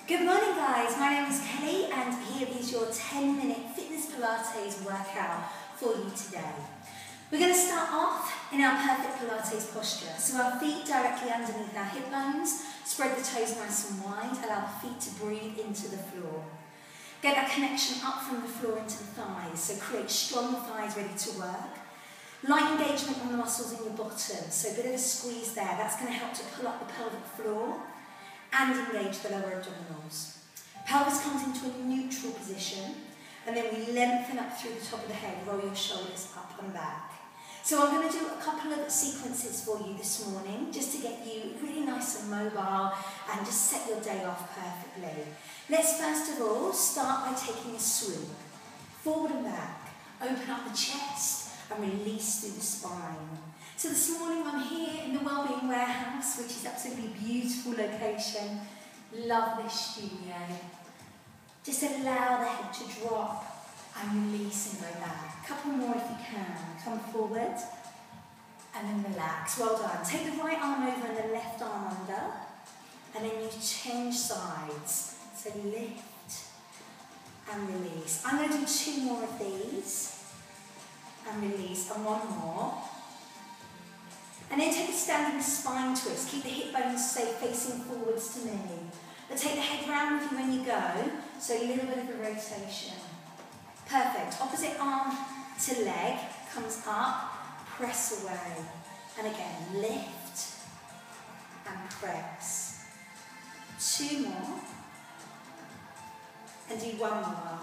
Good morning guys, my name is Kelly and here is your 10-minute fitness Pilates workout for you today. We're going to start off in our perfect Pilates posture. So our feet directly underneath our hip bones, spread the toes nice and wide, allow the feet to breathe into the floor. Get that connection up from the floor into the thighs, so create strong thighs ready to work. Light engagement on the muscles in your bottom, so a bit of a squeeze there. That's going to help to pull up the pelvic floor and engage the lower abdominals. Pelvis comes into a neutral position, and then we lengthen up through the top of the head, roll your shoulders up and back. So I'm going to do a couple of sequences for you this morning, just to get you really nice and mobile and just set your day off perfectly. Let's first of all start by taking a swoop, forward and back, open up the chest and release through the spine. So this morning I'm here in the Wellbeing Warehouse, which is absolutely beautiful location. Love this studio. Just allow the head to drop and release and go back. A couple more if you can. Come forward and then relax. Well done. Take the right arm over and the left arm under, and then you change sides. So lift and release. I'm going to do 2 more of these and release, and 1 more. And then take a standing spine twist. Keep the hip bones facing forwards to me. But take the head round with you when you go, so a little bit of a rotation. Perfect. Opposite arm to leg comes up, press away. And again, lift and press. 2 more. And do 1 more.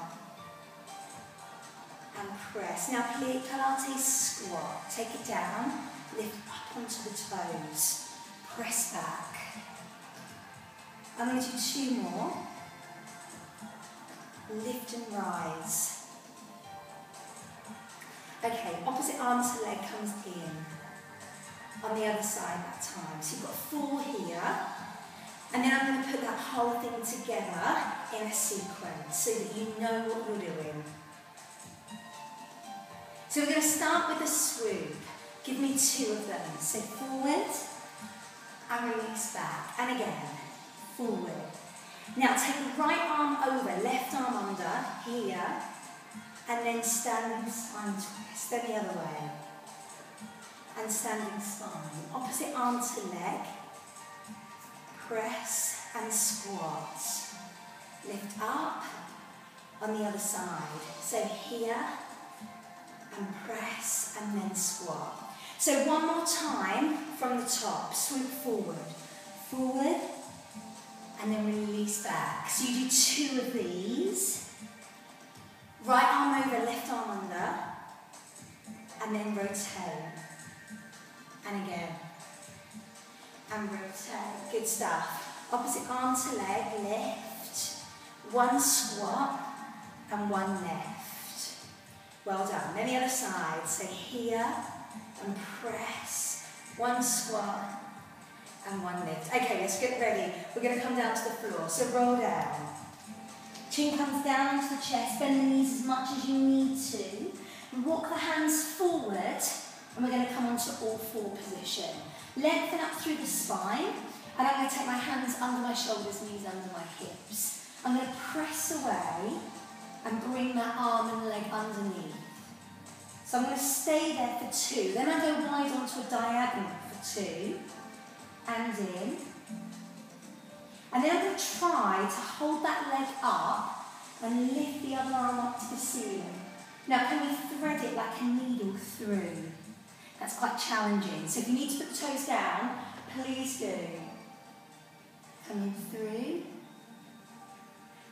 And press. Now Pilates squat. Take it down, lift up onto the toes, press back. I'm going to do 2 more. Lift and rise. Okay, opposite arm to leg comes in. On the other side that time. So you've got 4 here. And then I'm going to put that whole thing together in a sequence so that you know what you're doing. So we're going to start with a swoop. Give me 2 of them. So forward and release back. And again, forward. Now take the right arm over, left arm under, here, and then standing spine twist. Then the other way. And standing spine. Opposite arm to leg. Press and squat. Lift up on the other side. So here, and press and then squat. So 1 more time from the top. Swoop forward. Forward and then release back. So you do 2 of these. Right arm over, left arm under. And then rotate. And again. And rotate. Good stuff. Opposite arm to leg, lift. 1 squat and 1 lift. Well done. Then the other side. So here and press. 1 squat and 1 lift. Okay, let's get ready. We're going to come down to the floor. So roll down. Chin comes down to the chest. Bend the knees as much as you need to. And walk the hands forward. And we're going to come onto all 4 position. Lengthen up through the spine. And I'm going to take my hands under my shoulders, knees under my hips. I'm going to press away and bring that arm and leg underneath. So I'm going to stay there for 2. Then I go wide onto a diagonal for 2. And in. And then I'm going to try to hold that leg up and lift the other arm up to the ceiling. Now can we thread it like a needle through? That's quite challenging. So if you need to put the toes down, please do. Coming through.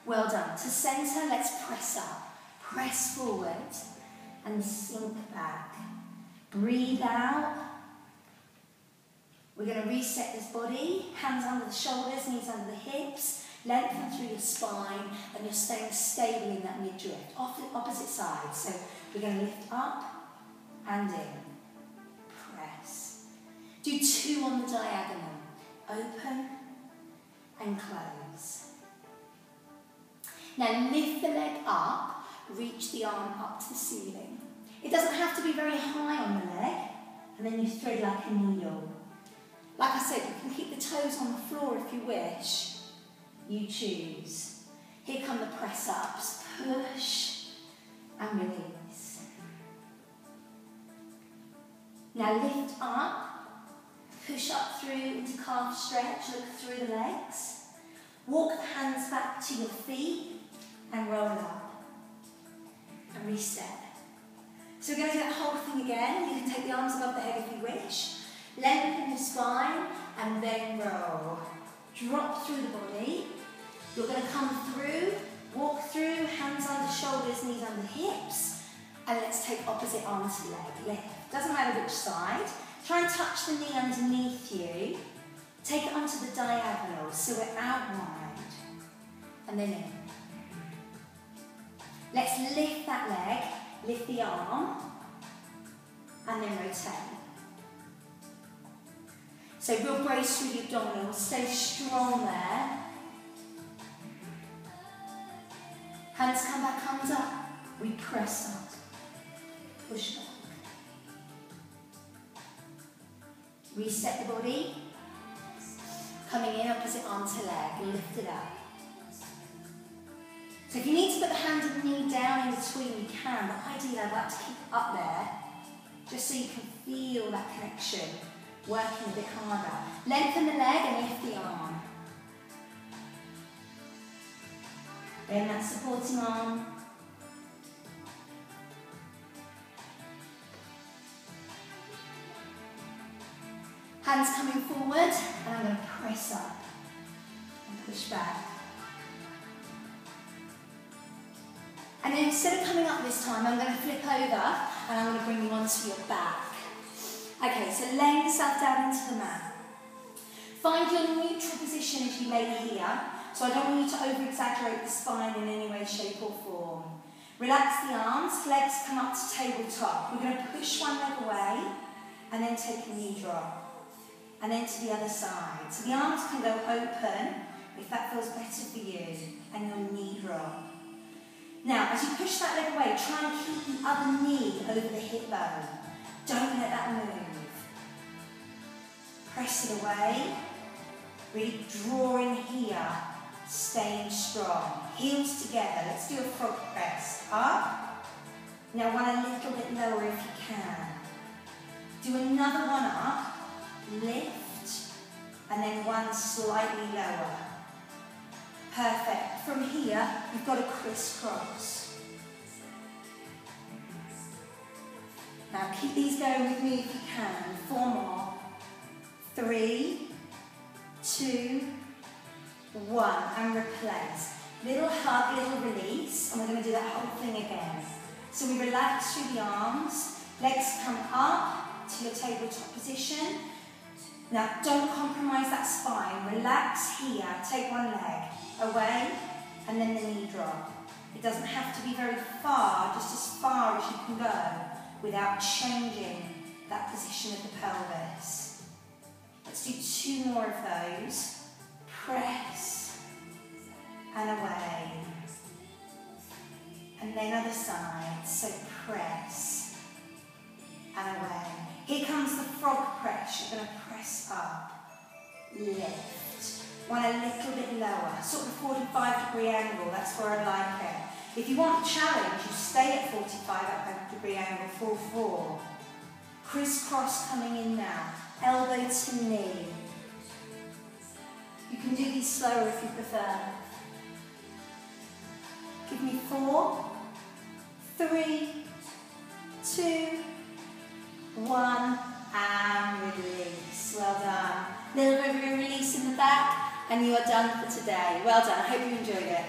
Well done. To centre, let's press up. Press forward and sink back. Breathe out. We're going to reset this body. Hands under the shoulders, knees under the hips. Lengthen through your spine and you're staying stable in that midriff. Opposite side. So we're going to lift up and in. Press. Do 2 on the diagonal. Open and close. Now lift the leg up, reach the arm up to the ceiling. It doesn't have to be very high on the leg, and then you thread like a needle. Like I said, you can keep the toes on the floor if you wish. you choose. Here come the press ups. Push and release. Now lift up, push up through into calf stretch, look through the legs. Walk the hands back to your feet and roll up. And reset. So we're going to do that whole thing again. You can take the arms above the head if you wish. Lengthen your spine and then roll. Drop through the body. You're going to come through, walk through, hands under shoulders, knees under hips. And let's take opposite arm to leg. Lift. Doesn't matter which side. Try and touch the knee underneath you. Take it onto the diagonal so we're out wide. And then in. Let's lift that leg, lift the arm, and then rotate. So real brace through the abdominals, stay strong there. Hands come back under, we press up, push back. Reset the body, coming in opposite arm to leg, lift it up. So if you need to put the hand and the knee down in between, you can, but ideally I'd like to keep it up there, just so you can feel that connection, working a bit harder. Lengthen the leg and lift the arm. Bend that supporting arm. Hands coming forward, and I'm going to press up and push back. And then instead of coming up this time, I'm going to flip over and I'm going to bring you onto your back. Okay, so laying yourself down into the mat. Find your neutral position as you lay here. So I don't want you to over-exaggerate the spine in any way, shape or form. Relax the arms, legs come up to tabletop. We're going to push one leg away and then take a knee drop. And then to the other side. So the arms can go open if that feels better for you, and your knee drop. Now, as you push that leg away, try and keep the other knee over the hip bone. Don't let that move. Press it away. Really drawing here, staying strong. Heels together. Let's do a frog press. Up. Now one a little bit lower if you can. Do another one up. Lift. And then one slightly lower. Perfect. From here, you've got a crisscross. Now keep these going with me if you can. 4 more. 3, 2, 1. And replace. Little hug, little release. And we're going to do that whole thing again. So we relax through the arms. Legs come up to your tabletop position. Now don't compromise that spine. Relax here. Take one leg away, and then the knee drop. It doesn't have to be very far, just as far as you can go without changing that position of the pelvis. Let's do 2 more of those. Press and away. And then other side, so press and away. Here comes the frog press. You're going to press up, lift. One a little bit lower, sort of 45-degree angle, that's where I like it. If you want a challenge, you stay at 45-degree angle, 4-4. Crisscross coming in now, elbow to knee. You can do these slower if you prefer. Give me 4, 3, 2, 1, and release. Well done. Little bit of a release in the back. And you are done for today. Well done. I hope you enjoyed it.